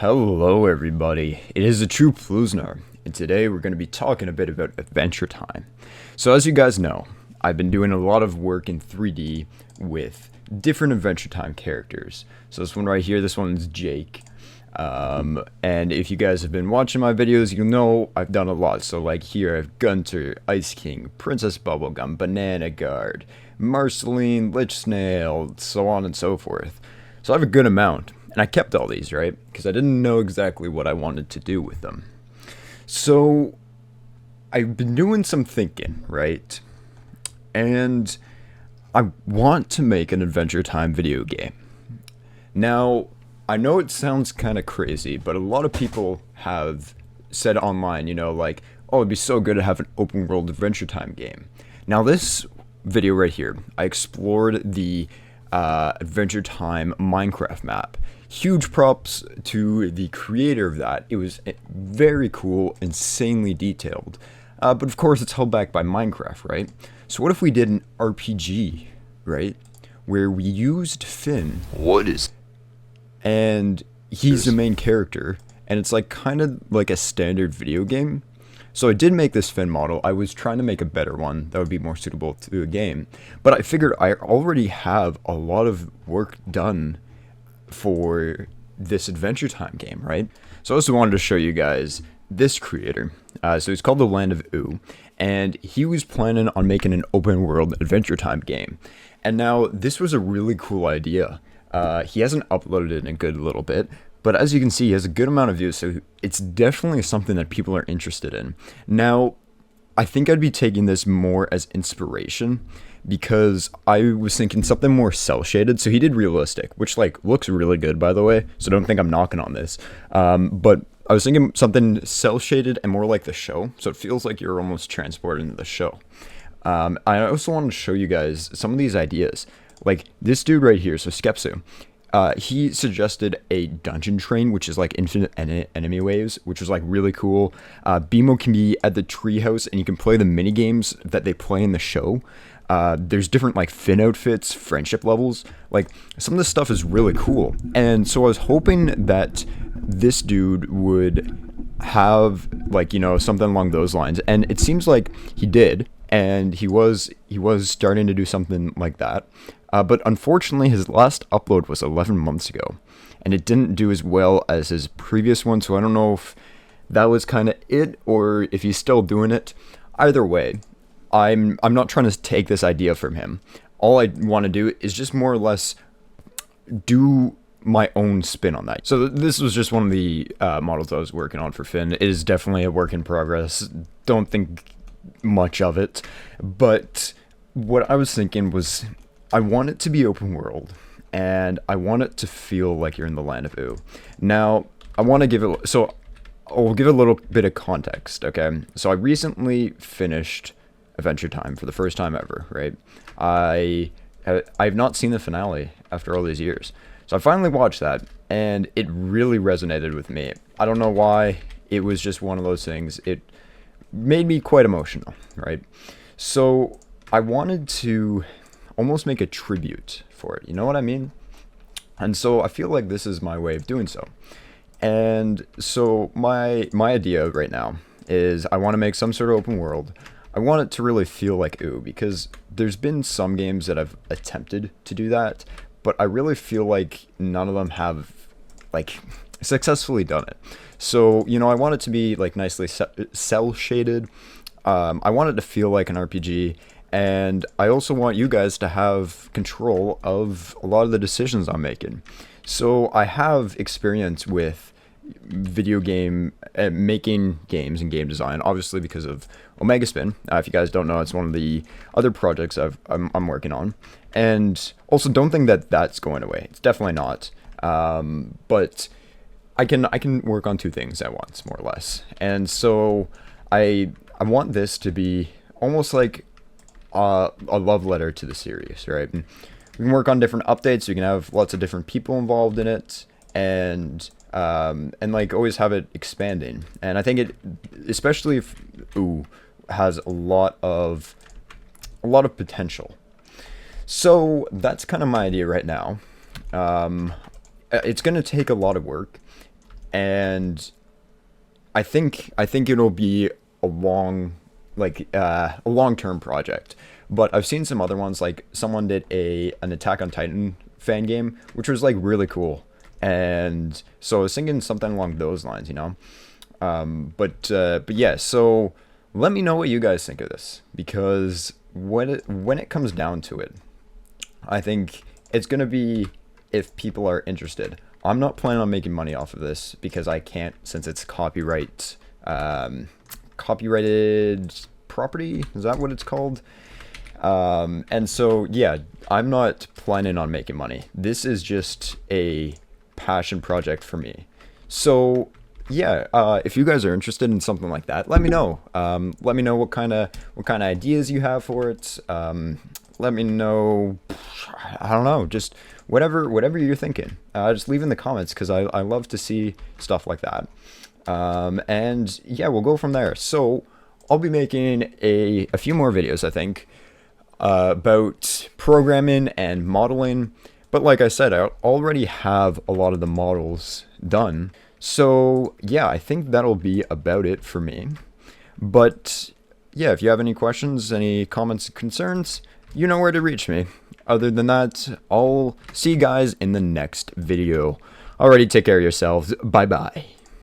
Hello everybody, it is the true ploosnar, and today we're going to be talking a bit about Adventure Time. So as you guys know, I've been doing a lot of work in 3D with different Adventure Time characters. So this one right here, this one's Jake. And if you guys have been watching my videos, you'll know I've done a lot. So like here I have Gunter, Ice King, Princess Bubblegum, Banana Guard, Marceline, Lich Snail, so on and so forth. So I have a good amount. And I kept all these, right? Because I didn't know exactly what I wanted to do with them. So I've been doing some thinking, right? And I want to make an Adventure Time video game. Now, I know it sounds kind of crazy, but a lot of people have said online, like, oh, it'd be so good to have an open world Adventure Time game. Now, this video right here, I explored the Adventure Time Minecraft map. Huge props to the creator of that. It was very cool, insanely detailed. But of course, it's held back by Minecraft, right? So what if we did an RPG, right? Where we used Finn. What is... And he's the main character. And it's like kind of like a standard video game. So I did make this Finn model. I was trying to make a better one that would be more suitable to the game. But I figured I already have a lot of work done for this Adventure Time game, right? So I also wanted to show you guys this creator. So he's called The Land of Oo, and he was planning on making an open world Adventure Time game. And now this was a really cool idea. He hasn't uploaded it in a good little bit, but as you can see, he has a good amount of views, so it's definitely something that people are interested in. Now, I think I'd be taking this more as inspiration, because I was thinking something more cel-shaded. So he did realistic, which looks really good, by the way, so don't think I'm knocking on this. But I was thinking something cel-shaded and more like the show, so it feels like you're almost transported into the show. I also wanted to show you guys some of these ideas. Like this dude right here, so Skepsu. He suggested a dungeon train, which is like infinite enemy waves, which was like really cool. BMO can be at the treehouse, and you can play the mini games that they play in the show. There's different like Finn outfits, friendship levels. Like some of this stuff is really cool, and so I was hoping that this dude would have something along those lines, and it seems like he did, and he was starting to do something like that. But unfortunately, his last upload was 11 months ago, and it didn't do as well as his previous one, so I don't know if that was kind of it, or if he's still doing it. Either way, I'm not trying to take this idea from him. All I want to do is just more or less do my own spin on that. So this was just one of the models I was working on for Finn. It is definitely a work in progress. Don't think much of it. But what I was thinking was, I want it to be open world, and I want it to feel like you're in the Land of Oo. Now, I want to give it, so I'll give a little bit of context, okay? So I recently finished Adventure Time for the first time ever, right? I've not seen the finale after all these years. So I finally watched that, and it really resonated with me. I don't know why, it was just one of those things. It made me quite emotional, right? So I wanted to almost make a tribute for it, you know what I mean? And so I feel like this is my way of doing so. And so my idea right now is I want to make some sort of open world. I want it to really feel like Oo, because there's been some games that I've attempted to do that, but I really feel like none of them have successfully done it. So, I want it to be nicely cel-shaded. I want it to feel like an RPG. And I also want you guys to have control of a lot of the decisions I'm making. So I have experience with video game making games and game design, obviously because of Omega Spin. If you guys don't know, it's one of the other projects I'm working on. And also, don't think that that's going away. It's definitely not. But I can work on two things at once, more or less. And so I want this to be almost like a love letter to the series, right? And we can work on different updates. You can have lots of different people involved in it, and always have it expanding. And I think it, especially if Oo has a lot of potential. So that's kind of my idea right now. It's going to take a lot of work, and I think it'll be a long-term project. But I've seen some other ones, like someone did an Attack on Titan fan game, which was like really cool. And so I was thinking something along those lines, you know. But yeah. So let me know what you guys think of this, because when it comes down to it, I think it's gonna be if people are interested. I'm not planning on making money off of this because I can't, since it's copyrighted property. Is that what it's called? And so yeah, I'm not planning on making money. This is just a passion project for me. So yeah, if you guys are interested in something like that, let me know. Let me know what kind of ideas you have for it. Let me know. I don't know, just whatever you're thinking. Just leave in the comments, because I love to see stuff like that. And yeah, we'll go from there. So I'll be making a few more videos, I think, about programming and modeling. But like I said, I already have a lot of the models done. So yeah, I think that'll be about it for me. But yeah, if you have any questions, any comments, concerns, you know where to reach me. Other than that, I'll see you guys in the next video. Alrighty, take care of yourselves. Bye bye.